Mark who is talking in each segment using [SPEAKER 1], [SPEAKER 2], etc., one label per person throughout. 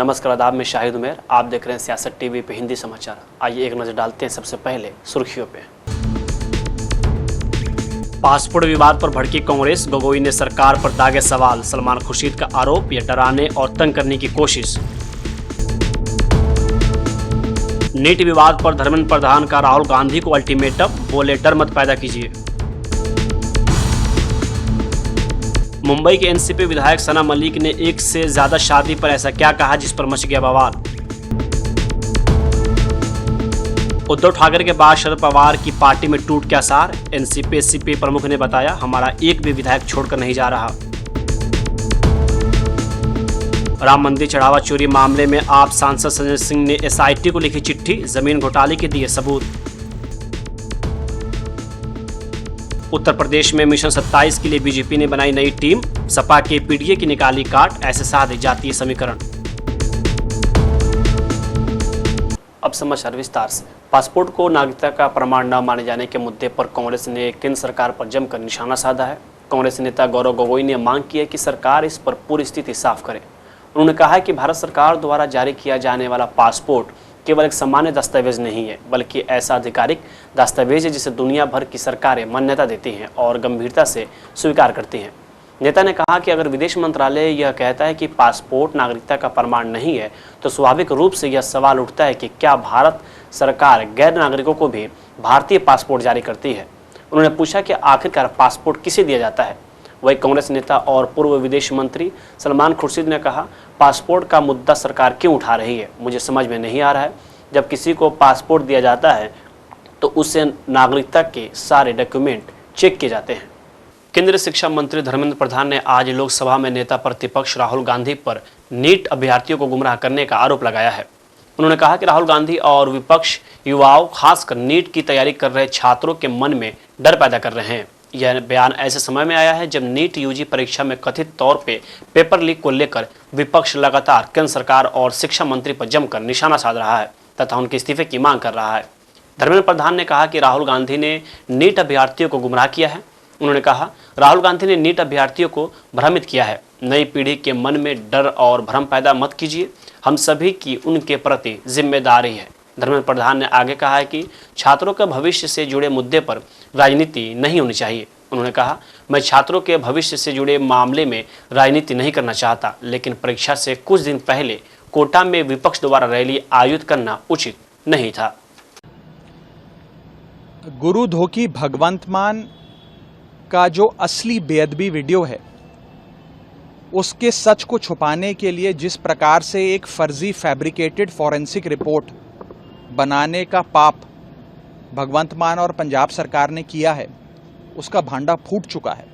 [SPEAKER 1] नमस्कार, आदाब में शाहिद उमेर। आप देख रहे हैं सियासत टीवी पे हिंदी समाचार। आइए एक नजर डालते हैं सबसे पहले सुर्खियों पे। पासपोर्ट विवाद पर भड़की कांग्रेस, गोगोई ने सरकार पर दागे सवाल। सलमान खुर्शीद का आरोप, यह डराने और तंग करने की कोशिश। नीट विवाद पर धर्मेंद्र प्रधान का राहुल गांधी को अल्टीमेटम, बोले डर मत पैदा कीजिए। मुंबई के एनसीपी विधायक सना मलिक ने एक से ज्यादा शादी पर ऐसा क्या कहा जिस पर मच गया बवाल। उद्धव ठाकरे के बाद शरद पवार की पार्टी में टूट के आसार, एनसीपी एससीपी प्रमुख ने बताया, हमारा एक भी विधायक छोड़कर नहीं जा रहा। राम मंदिर चढ़ावा चोरी मामले में आप सांसद संजय सिंह ने एसआईटी को लिखी चिट्ठी, जमीन घोटाले के दिए सबूत। उत्तर प्रदेश में मिशन 27 के लिए बीजेपी ने बनाई नई टीम, सपा के पीडीए की निकाली काट, ऐसे साधे जातीय समीकरण। अब समाचार विस्तार से। पासपोर्ट को नागरिकता का प्रमाण न माने जाने के मुद्दे पर कांग्रेस ने केंद्र सरकार पर जमकर निशाना साधा है। कांग्रेस नेता गौरव गोगोई ने मांग की है कि सरकार इस पर पूरी स्थिति साफ करे। उन्होंने कहा है कि भारत सरकार द्वारा जारी किया जाने वाला पासपोर्ट केवल एक सामान्य दस्तावेज नहीं है, बल्कि ऐसा आधिकारिक दस्तावेज है जिसे दुनिया भर की सरकारें मान्यता देती हैं और गंभीरता से स्वीकार करती हैं। नेता ने कहा कि अगर विदेश मंत्रालय यह कहता है कि पासपोर्ट नागरिकता का प्रमाण नहीं है, तो स्वाभाविक रूप से यह सवाल उठता है कि क्या भारत सरकार गैर नागरिकों को भी भारतीय पासपोर्ट जारी करती है। उन्होंने पूछा कि आखिरकार पासपोर्ट किसे दिया जाता है। वही कांग्रेस नेता और पूर्व विदेश मंत्री सलमान खुर्शीद ने कहा, पासपोर्ट का मुद्दा सरकार क्यों उठा रही है, मुझे समझ में नहीं आ रहा है। जब किसी को पासपोर्ट दिया जाता है तो उससे नागरिकता के सारे डॉक्यूमेंट चेक किए जाते हैं। केंद्रीय शिक्षा मंत्री धर्मेंद्र प्रधान ने आज लोकसभा में नेता प्रतिपक्ष राहुल गांधी पर नीट अभ्यर्थियों को गुमराह करने का आरोप लगाया है। उन्होंने कहा कि राहुल गांधी और विपक्ष युवाओं, खासकर नीट की तैयारी कर रहे छात्रों के मन में डर पैदा कर रहे हैं। यह बयान ऐसे समय में आया है जब नीट यूजी परीक्षा में कथित तौर पे पेपर लीक को लेकर विपक्ष लगातार केंद्र सरकार और शिक्षा मंत्री पर जमकर निशाना साध रहा है तथा उनके इस्तीफे की मांग कर रहा है। धर्मेंद्र प्रधान ने कहा कि राहुल गांधी ने नीट अभ्यर्थियों को गुमराह किया है। उन्होंने कहा, राहुल गांधी ने नीट अभ्यर्थियों को भ्रमित किया है। नई पीढ़ी के मन में डर और भ्रम पैदा मत कीजिए, हम सभी की उनके प्रति जिम्मेदारी है। धर्मेंद्र प्रधान ने आगे कहा है कि छात्रों के भविष्य से जुड़े मुद्दे पर राजनीति नहीं होनी चाहिए। उन्होंने कहा, मैं छात्रों के भविष्य से जुड़े मामले में राजनीति नहीं करना चाहता, लेकिन परीक्षा से कुछ दिन पहले कोटा में विपक्ष द्वारा रैली आयोजित करना उचित नहीं था।
[SPEAKER 2] गुरु धोखी भगवंत मान का जो असली बेअदबी वीडियो है, उसके सच को छुपाने के लिए जिस प्रकार से एक फर्जी फैब्रिकेटेड फॉरेंसिक रिपोर्ट बनाने का पाप भगवंत मान और पंजाब सरकार ने किया है, उसका भांडा फूट चुका है।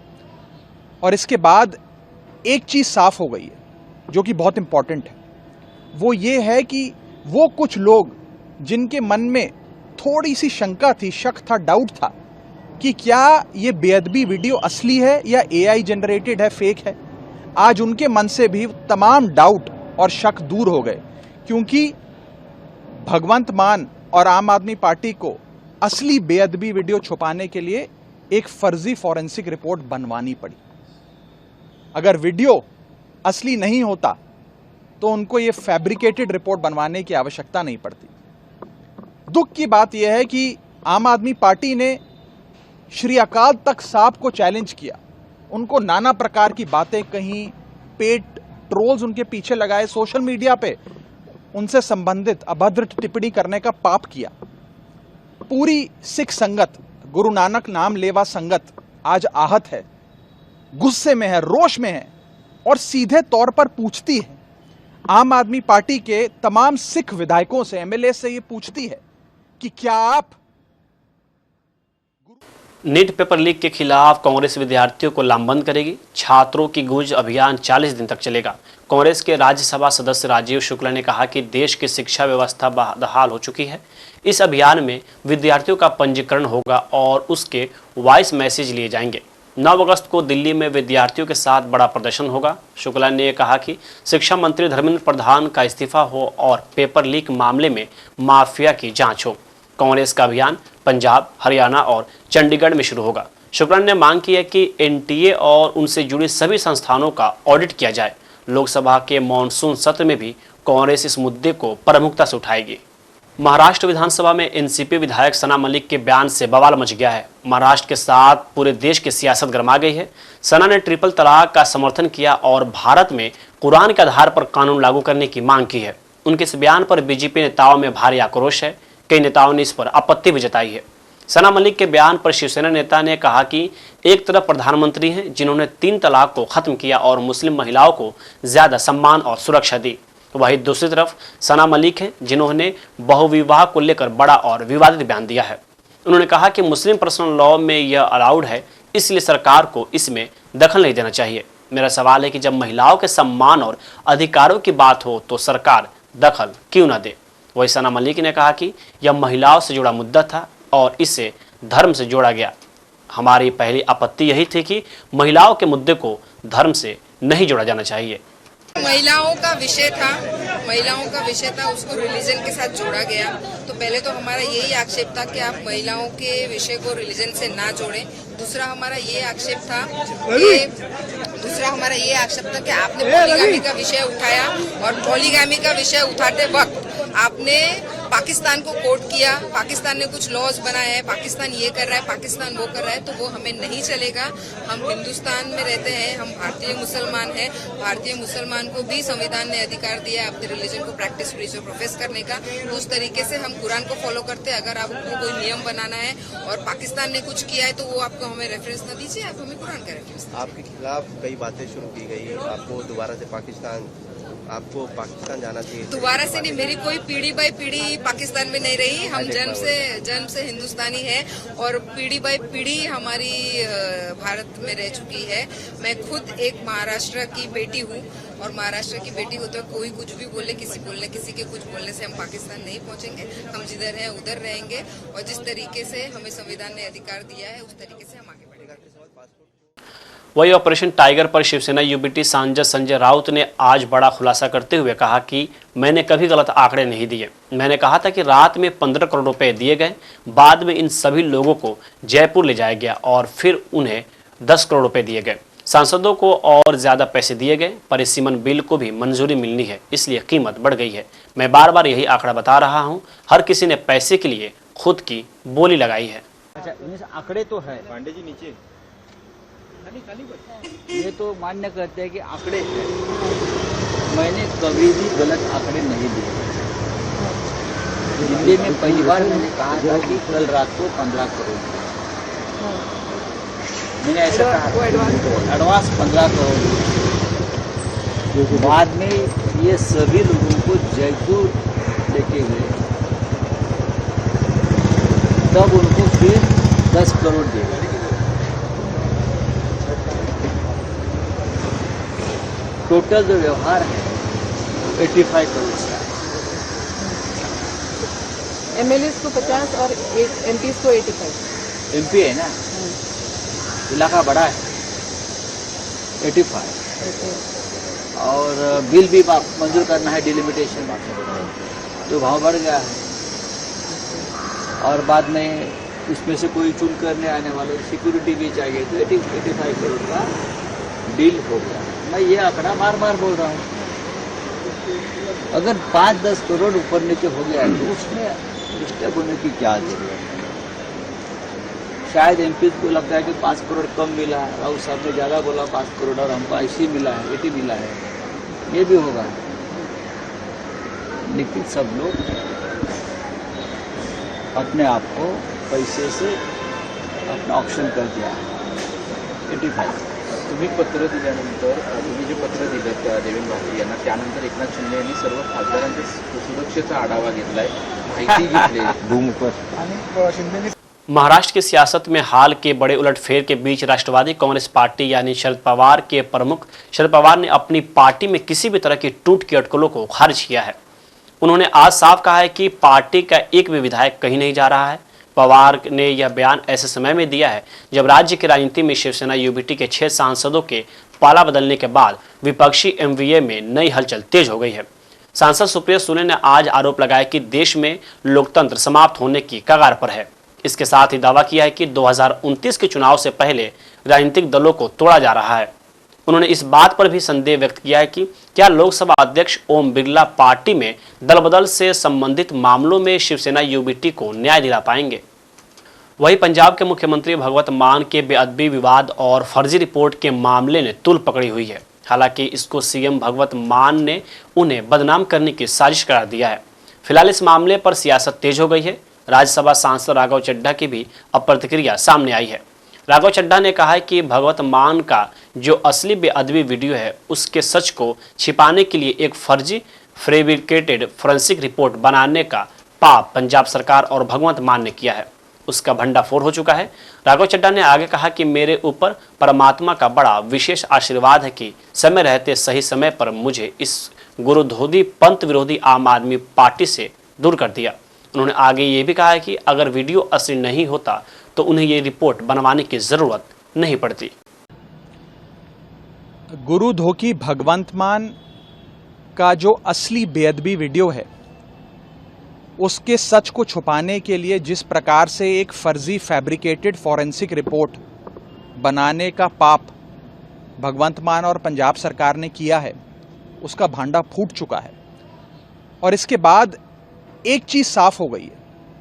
[SPEAKER 2] और इसके बाद एक चीज़ साफ हो गई है जो कि बहुत इंपॉर्टेंट है, वो ये है कि वो कुछ लोग जिनके मन में थोड़ी सी शंका थी, शक था, डाउट था कि क्या ये बेअदबी वीडियो असली है या एआई जनरेटेड है, फेक है, आज उनके मन से भी तमाम डाउट और शक दूर हो गए, क्योंकि भगवंत मान और आम आदमी पार्टी को असली बेअदबी वीडियो छुपाने के लिए एक फर्जी फॉरेंसिक रिपोर्ट बनवानी पड़ी। अगर वीडियो असली नहीं होता तो उनको ये फैब्रिकेटेड रिपोर्ट बनवाने की आवश्यकता नहीं पड़ती। दुख की बात यह है कि आम आदमी पार्टी ने श्री अकाल तख्त साहब को चैलेंज किया, उनको नाना प्रकार की बातें कहीं, पेट ट्रोल्स उनके पीछे लगाए, सोशल मीडिया पे उनसे संबंधित अभद्र टिप्पणी करने का पाप किया। पूरी सिख संगत, गुरु नानक नाम लेवा संगत आज आहत है, गुस्से में है, रोष में है और सीधे तौर पर पूछती है, आम आदमी पार्टी के तमाम सिख विधायकों से, एमएलए से ये पूछती है कि क्या आप
[SPEAKER 1] नीट पेपर लीक के खिलाफ कांग्रेस विद्यार्थियों को लामबंद करेगी। छात्रों की गूंज अभियान 40 दिन तक चलेगा। कांग्रेस के राज्यसभा सदस्य राजीव शुक्ला ने कहा कि देश की शिक्षा व्यवस्था बदहाल हो चुकी है। इस अभियान में विद्यार्थियों का पंजीकरण होगा और उसके वॉइस मैसेज लिए जाएंगे। 9 अगस्त को दिल्ली में विद्यार्थियों के साथ बड़ा प्रदर्शन होगा। शुक्ला ने कहा कि शिक्षा मंत्री धर्मेंद्र प्रधान का इस्तीफा हो और पेपर लीक मामले में माफिया की जांच हो। कांग्रेस का अभियान पंजाब, हरियाणा और चंडीगढ़ में शुरू होगा। शुक्ला ने मांग की है कि एनटीए और उनसे जुड़ी सभी संस्थानों का ऑडिट किया जाए। लोकसभा के मॉनसून सत्र में भी कांग्रेस इस मुद्दे को प्रमुखता से उठाएगी। महाराष्ट्र विधानसभा में एनसीपी विधायक सना मलिक के बयान से बवाल मच गया है। महाराष्ट्र के साथ पूरे देश की सियासत गरमा गई है। सना ने ट्रिपल तलाक का समर्थन किया और भारत में कुरान के आधार पर कानून लागू करने की मांग की है। उनके इस बयान पर बीजेपी नेताओं में भारी आक्रोश है। कई नेताओं ने इस पर आपत्ति भी जताई है। सना मलिक के बयान पर शिवसेना नेता ने कहा कि एक तरफ प्रधानमंत्री हैं जिन्होंने 3 तलाक को खत्म किया और मुस्लिम महिलाओं को ज्यादा सम्मान और सुरक्षा दी, वहीं दूसरी तरफ सना मलिक हैं जिन्होंने बहुविवाह को लेकर बड़ा और विवादित बयान दिया है। उन्होंने कहा कि मुस्लिम पर्सनल लॉ में यह अलाउड है, इसलिए सरकार को इसमें दखल नहीं देना चाहिए। मेरा सवाल है कि जब महिलाओं के सम्मान और अधिकारों की बात हो तो सरकार दखल क्यों न दे। वही सना मलिक ने कहा कि यह महिलाओं से जुड़ा मुद्दा था और इसे धर्म से जोड़ा गया। हमारी पहली आपत्ति यही थी कि महिलाओं के मुद्दे को धर्म से नहीं जोड़ा जाना चाहिए।
[SPEAKER 3] महिलाओं का विषय था, उसको रिलीजन के साथ जोड़ा गया। तो पहले तो हमारा यही आक्षेप था कि आप महिलाओं के विषय को रिलीजन से ना जोड़ें। दूसरा हमारा ये आक्षेप था कि आपने पॉलीगामी का विषय उठाया और पॉलीगामी का विषय उठाते वक्त आपने पाकिस्तान को कोट किया। पाकिस्तान ने कुछ लॉज बनाए हैं, पाकिस्तान ये कर रहा है, पाकिस्तान वो कर रहा है, तो वो हमें नहीं चलेगा। हम हिंदुस्तान में रहते हैं, हम भारतीय मुसलमान हैं। भारतीय मुसलमान को भी संविधान ने अधिकार दिया है अपने रिलीजन को प्रैक्टिस प्रीच और प्रोफेस करने का। तो उस तरीके से हम कुरान को फॉलो करते हैं। अगर आपको कोई नियम बनाना है और पाकिस्तान ने कुछ किया है तो वो आपको हमें रेफरेंस न दीजिए, आप हमें कुरान का रेफरेंस दीजिए।
[SPEAKER 4] आपके खिलाफ कई बातें शुरू की गई, आपको दोबारा से पाकिस्तान जाना चाहिए।
[SPEAKER 3] दोबारा से नहीं, मेरी कोई पीढ़ी बाई पीढ़ी पाकिस्तान में नहीं रही। हम जन्म से हिंदुस्तानी है और पीढ़ी बाई पीढ़ी हमारी भारत में रह चुकी है। मैं खुद एक महाराष्ट्र की बेटी हूँ और महाराष्ट्र की बेटी होते हुए कोई कुछ भी बोले, किसी के कुछ बोलने से हम पाकिस्तान नहीं पहुँचेंगे। हम जिधर हैं उधर रहेंगे और जिस तरीके से हमें संविधान ने अधिकार दिया है उस तरीके से हम आगे बढ़ेंगे।
[SPEAKER 1] वही ऑपरेशन टाइगर पर शिवसेना यूबीटी सांसद संजय राउत ने आज बड़ा खुलासा करते हुए कहा कि मैंने कभी गलत आंकड़े नहीं दिए। मैंने कहा था कि रात में 15 करोड़ रुपए दिए गए, बाद में इन सभी लोगों को जयपुर ले जाया गया और फिर उन्हें 10 करोड़ रुपए दिए गए। सांसदों को और ज्यादा पैसे दिए गए, परिसीमन बिल को भी मंजूरी मिलनी है, इसलिए कीमत बढ़ गई है। मैं बार बार यही आंकड़ा बता रहा हूँ, हर किसी ने पैसे के लिए खुद की बोली लगाई है।
[SPEAKER 5] अच्छा, आंकड़े तो है
[SPEAKER 4] पांडे जी नीचे
[SPEAKER 5] ये तो मान्य करते हैं कि आंकड़े हैं। मैंने कभी भी गलत आंकड़े नहीं दिए। दिल्ली में पहली बार मैंने कहा था कि कल रात को 15 करोड़ मैंने ऐसा कहा, एडवांस 15 करोड़। बाद में ये सभी लोगों को जयपुर लेके गए, तब उनको फिर 10 करोड़ दिए। टोटल जो व्यवहार है 85 करोड़ का।
[SPEAKER 6] एमएलए को 50 और एमपी को 85।
[SPEAKER 5] एमपी है ना, इलाका बड़ा है, 85। और बिल भी मंजूर करना है, डिलिमिटेशन, तो भाव बढ़ गया है। और बाद में उसमें से कोई चुन करने आने वाले सिक्योरिटी भी चाहिए, तो 85 करोड़ का डील हो गया। मैं ये आंकड़ा बार बार बोल रहा हूँ। अगर 5-10 करोड़ ऊपर नीचे हो गया है तो उसमें डिस्टर्ब होने की क्या जरूरत है। शायद एमपी को लगता है कि 5 करोड़ कम मिला है, राउत साहब ने ज़्यादा बोला 5 करोड़ और हमको 80 मिला है, 80 मिला है, ये भी होगा। लेकिन सब लोग अपने आप को पैसे से अपना ऑप्शन कर दिया है। 85
[SPEAKER 7] तुम्ही पत्र दिल्यानंतर तुम्ही जे पत्र दिलं त्या देवेंद्र भाटी यांना, त्यानंतर एकनाथ शिंदे यांनी सर्व खासदारांच्या सुरक्षेचा आढावा घेतलाय, माहिती घेतली।
[SPEAKER 1] महाराष्ट्र की सियासत में हाल के बड़े उलटफेर के बीच राष्ट्रवादी कांग्रेस पार्टी यानी शरद पवार के प्रमुख शरद पवार ने अपनी पार्टी में किसी भी तरह की टूट की अटकलों को खारिज किया है। उन्होंने आज साफ कहा है कि पार्टी का एक भी विधायक कहीं नहीं जा रहा है। पवार ने यह बयान ऐसे समय में दिया है जब राज्य की राजनीति में शिवसेना यूबीटी के 6 सांसदों के पाला बदलने के बाद विपक्षी एमवीए में नई हलचल तेज हो गई है। सांसद सुप्रिया सुले ने आज आरोप लगाया कि देश में लोकतंत्र समाप्त होने की कगार पर है। इसके साथ ही दावा किया है कि 2029 के चुनाव से पहले राजनीतिक दलों को तोड़ा जा रहा है। उन्होंने इस बात पर भी संदेह व्यक्त किया है कि क्या लोकसभा अध्यक्ष ओम बिरला पार्टी में दल बदल से संबंधित मामलों में शिवसेना यूबीटी को न्याय दिला पाएंगे। वहीं पंजाब के मुख्यमंत्री भगवंत मान के बेअदबी विवाद और फर्जी रिपोर्ट के मामले ने तूल पकड़ी हुई है। हालांकि इसको सीएम भगवंत मान ने उन्हें बदनाम करने की साजिश करार दिया है। फिलहाल इस मामले पर सियासत तेज हो गई है। राज्यसभा सांसद राघव चड्ढा की भी अब प्रतिक्रिया सामने आई है। राघव चड्ढा ने कहा है कि भगवंत मान का जो असली बेअदबी वीडियो है उसके सच को छिपाने के लिए एक फर्जी फैब्रिकेटेड फोरेंसिक रिपोर्ट बनाने का पाप पंजाब सरकार और भगवंत मान ने किया है, उसका भंडाफोड़ हो चुका है। राघव चड्ढा ने आगे कहा कि मेरे ऊपर परमात्मा का बड़ा विशेष आशीर्वाद है कि समय रहते सही समय पर मुझे इस गुरुधोधी पंथ विरोधी आम आदमी पार्टी से दूर कर दिया। उन्होंने आगे ये भी कहा है कि अगर वीडियो असली नहीं होता तो उन्हें ये रिपोर्ट बनवाने की जरूरत नहीं पड़ती।
[SPEAKER 2] गुरुधोखी भगवंत मान का जो असली बेअदबी वीडियो है उसके सच को छुपाने के लिए जिस प्रकार से एक फर्जी फैब्रिकेटेड फॉरेंसिक रिपोर्ट बनाने का पाप भगवंत मान और पंजाब सरकार ने किया है उसका भांडा फूट चुका है। और इसके बाद एक चीज साफ हो गई है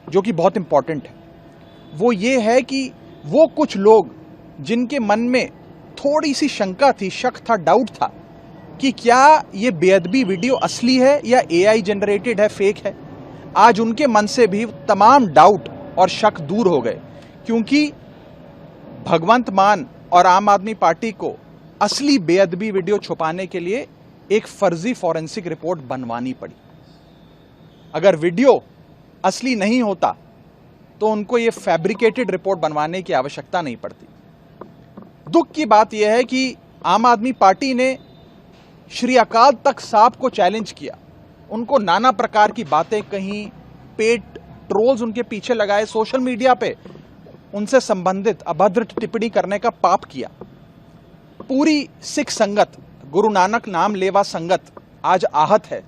[SPEAKER 2] जो कि बहुत इंपॉर्टेंट है, वो ये है कि वो कुछ लोग जिनके मन में थोड़ी सी शंका थी, शक था, डाउट था कि क्या ये बेअदबी वीडियो असली है या एआई जनरेटेड है, फेक है, आज उनके मन से भी तमाम डाउट और शक दूर हो गए। क्योंकि भगवंत मान और आम आदमी पार्टी को असली बेअदबी वीडियो छुपाने के लिए एक फर्जी फॉरेंसिक रिपोर्ट बनवानी पड़ी। अगर वीडियो असली नहीं होता तो उनको ये फैब्रिकेटेड रिपोर्ट बनवाने की आवश्यकता नहीं पड़ती। दुख की बात यह है कि आम आदमी पार्टी ने श्री अकाल तख्त साहब को चैलेंज किया, उनको नाना प्रकार की बातें कहीं, पेट ट्रोल्स उनके पीछे लगाए, सोशल मीडिया पे उनसे संबंधित अभद्र टिप्पणी करने का पाप किया। पूरी सिख संगत, गुरु नानक नाम लेवा संगत आज आहत है,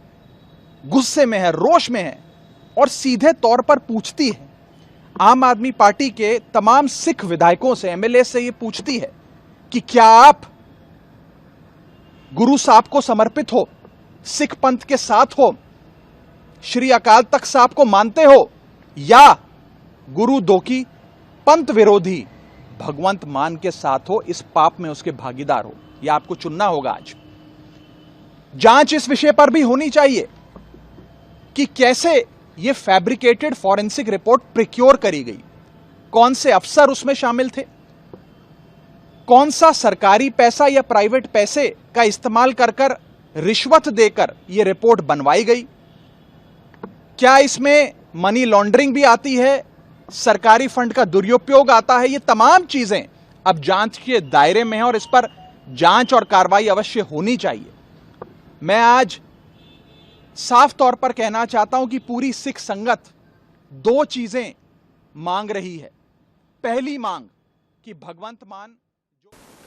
[SPEAKER 2] गुस्से में है, रोष में है और सीधे तौर पर पूछती है, आम आदमी पार्टी के तमाम सिख विधायकों से, एमएलए से ये पूछती है कि क्या आप गुरु साहब को समर्पित हो, सिख पंथ के साथ हो, श्री अकाल तख्त साहब को मानते हो या गुरु दोखी पंथ विरोधी भगवंत मान के साथ हो, इस पाप में उसके भागीदार हो। यह आपको चुनना होगा। आज जांच इस विषय पर भी होनी चाहिए कि कैसे यह फैब्रिकेटेड फॉरेंसिक रिपोर्ट प्रिक्योर करी गई, कौन से अफसर उसमें शामिल थे, कौन सा सरकारी पैसा या प्राइवेट पैसे का इस्तेमाल कर रिश्वत देकर यह रिपोर्ट बनवाई गई, क्या इसमें मनी लॉन्ड्रिंग भी आती है, सरकारी फंड का दुरुपयोग आता है। ये तमाम चीजें अब जांच के दायरे में हैं और इस पर जांच और कार्रवाई अवश्य होनी चाहिए। मैं आज साफ तौर पर कहना चाहता हूं कि पूरी सिख संगत दो चीजें मांग रही है। पहली मांग कि भगवंत मान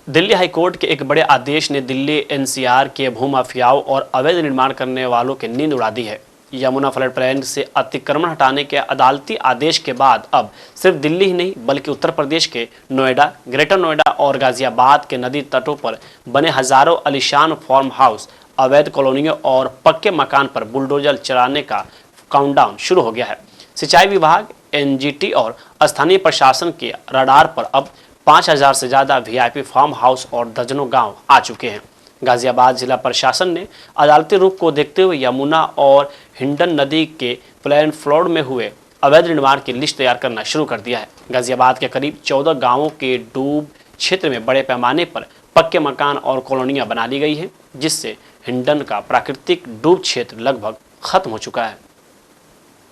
[SPEAKER 1] दिल्ली हाईकोर्ट के एक बड़े आदेश ने दिल्ली एनसीआर के भूमाफियाओं और अवैध निर्माण करने वालों की नींद उड़ा दी है। यमुना फ्लड प्लेन से अतिक्रमण हटाने के अदालती आदेश के बाद अब सिर्फ दिल्ली ही नहीं बल्कि उत्तर प्रदेश के नोएडा, ग्रेटर नोएडा और गाजियाबाद के नदी तटों पर बने हजारों आलीशान फार्म हाउस, अवैध कॉलोनियों और पक्के मकान पर बुलडोजर चलाने का काउंटडाउन शुरू हो गया है। सिंचाई विभाग, एनजीटी और स्थानीय प्रशासन के रडार पर अब 5000 से ज़्यादा वीआईपी फार्म हाउस और दर्जनों गांव आ चुके हैं। गाजियाबाद जिला प्रशासन ने अदालती रुख को देखते हुए यमुना और हिंडन नदी के प्लेन फ्लड में हुए अवैध निर्माण की लिस्ट तैयार करना शुरू कर दिया है। गाजियाबाद के करीब 14 गांवों के डूब क्षेत्र में बड़े पैमाने पर पक्के मकान और कॉलोनियां बना ली गई हैं, जिससे हिंडन का प्राकृतिक डूब क्षेत्र लगभग खत्म हो चुका है।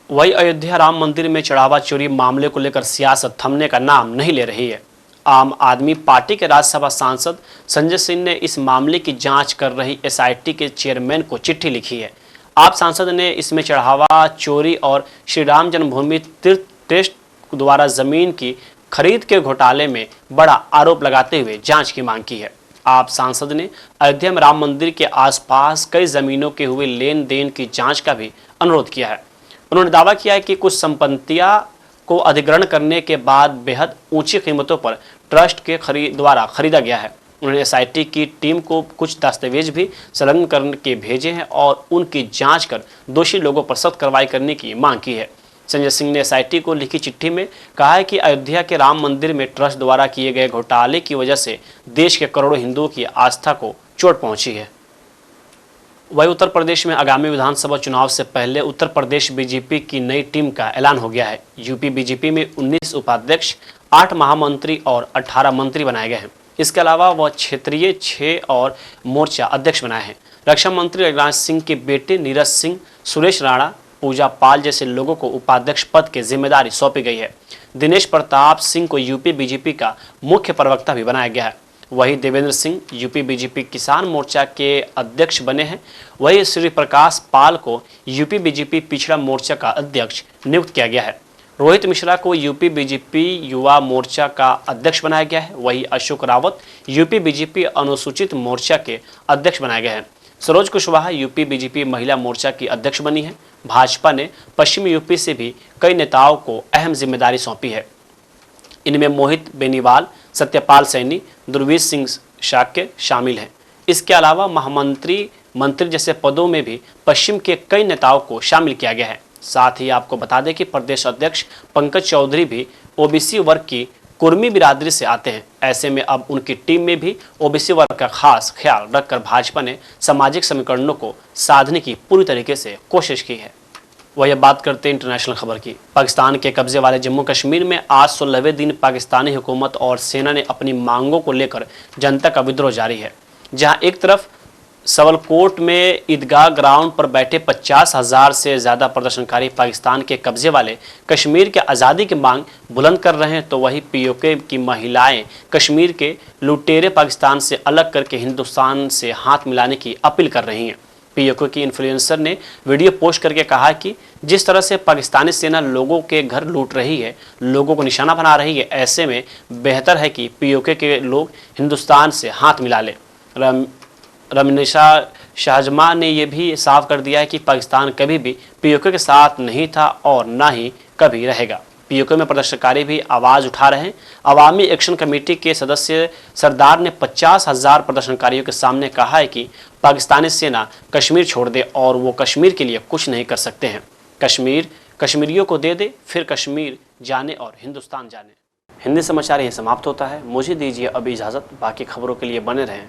[SPEAKER 1] वही अयोध्या राम मंदिर में चढ़ावा चोरी मामले को लेकर सियासत थमने का नाम नहीं ले रही है। आम आदमी पार्टी के राज्यसभा सांसद संजय सिंह ने इस मामले की जांच कर रही एसआईटी के चेयरमैन को चिट्ठी लिखी है। आप सांसद ने इसमें चढ़ावा चोरी और श्री राम जन्मभूमि तीर्थ ट्रस्ट द्वारा जमीन की खरीद के घोटाले में बड़ा आरोप लगाते हुए जांच की मांग की है। आप सांसद ने अयोध्या में राम मंदिर के आसपास कई जमीनों के हुए लेन देन की जांच का भी अनुरोध किया है। उन्होंने दावा किया है कि कुछ संपत्तियां को अधिग्रहण करने के बाद बेहद ऊंची कीमतों पर ट्रस्ट के द्वारा खरीदा गया है। उन्होंने एसआईटी की टीम को कुछ दस्तावेज भी संलग्न करके भेजे हैं और उनकी जांच कर दोषी लोगों पर सख्त कार्रवाई करने की मांग की है। संजय सिंह ने एसआईटी को लिखी चिट्ठी में कहा है कि अयोध्या के राम मंदिर में ट्रस्ट द्वारा किए गए घोटाले की वजह से देश के करोड़ों हिंदुओं की आस्था को चोट पहुंची है। वहीं उत्तर प्रदेश में आगामी विधानसभा चुनाव से पहले उत्तर प्रदेश बीजेपी की नई टीम का ऐलान हो गया है। यूपी बीजेपी में 19 उपाध्यक्ष, 8 महामंत्री और 18 मंत्री बनाए गए हैं। इसके अलावा वह क्षेत्रीय 6 और मोर्चा अध्यक्ष बनाए हैं। रक्षा मंत्री राजनाथ सिंह के बेटे नीरज सिंह, सुरेश राणा, पूजा पाल जैसे लोगों को उपाध्यक्ष पद की जिम्मेदारी सौंपी गई है। दिनेश प्रताप सिंह को यूपी बीजेपी का मुख्य प्रवक्ता भी बनाया गया है। वहीं देवेंद्र सिंह यूपी बीजेपी किसान मोर्चा के अध्यक्ष बने हैं। वहीं श्री प्रकाश पाल को यूपी बीजेपी पिछड़ा मोर्चा का अध्यक्ष नियुक्त किया गया है। रोहित मिश्रा को यूपी बीजेपी युवा मोर्चा का अध्यक्ष बनाया गया है। वहीं अशोक रावत यूपी बीजेपी अनुसूचित मोर्चा के अध्यक्ष बनाए गए हैं। सरोज कुशवाहा यूपी बीजेपी महिला मोर्चा की अध्यक्ष बनी है। भाजपा ने पश्चिमी यूपी से भी कई नेताओं को अहम जिम्मेदारी सौंपी है। इनमें मोहित बेनीवाल, सत्यपाल सैनी, दुर्वीर सिंह शाक्य शामिल हैं। इसके अलावा महामंत्री, मंत्री जैसे पदों में भी पश्चिम के कई नेताओं को शामिल किया गया है। साथ ही आपको बता दें कि प्रदेश अध्यक्ष पंकज चौधरी भी ओबीसी वर्ग की कुर्मी बिरादरी से आते हैं। ऐसे में अब उनकी टीम में भी ओबीसी वर्ग का खास ख्याल रखकर भाजपा ने सामाजिक समीकरणों को साधने की पूरी तरीके से कोशिश की है। वही बात करते हैं इंटरनेशनल खबर की। पाकिस्तान के कब्जे वाले जम्मू कश्मीर में आज 16वें दिन पाकिस्तानी हुकूमत और सेना ने अपनी मांगों को लेकर जनता का विद्रोह जारी है। जहां एक तरफ सवलकोट में ईदगाह ग्राउंड पर बैठे 50,000 से ज़्यादा प्रदर्शनकारी पाकिस्तान के कब्जे वाले कश्मीर के आज़ादी की मांग बुलंद कर रहे हैं, तो वहीं पीओके की महिलाएं कश्मीर के लुटेरे पाकिस्तान से अलग करके हिंदुस्तान से हाथ मिलाने की अपील कर रही हैं। पीओके की इन्फ्लुएंसर ने वीडियो पोस्ट करके कहा कि जिस तरह से पाकिस्तानी सेना लोगों के घर लूट रही है, लोगों को निशाना बना रही है, ऐसे में बेहतर है कि पीओके के लोग हिंदुस्तान से हाथ मिला लें। रमनीशा शाहजमा ने यह भी साफ कर दिया है कि पाकिस्तान कभी भी पीओके के साथ नहीं था और ना ही कभी रहेगा। पीओके में प्रदर्शनकारी भी आवाज़ उठा रहे हैं। अवामी एक्शन कमेटी के सदस्य सरदार ने 50,000 प्रदर्शनकारियों के सामने कहा है कि पाकिस्तानी सेना कश्मीर छोड़ दे और वो कश्मीर के लिए कुछ नहीं कर सकते हैं। कश्मीर कश्मीरियों को दे दे, फिर कश्मीर जाने और हिंदुस्तान जाने। हिंदी समाचार यहीं समाप्त होता है। मुझे दीजिए अब इजाज़त। बाकी खबरों के लिए बने रहें।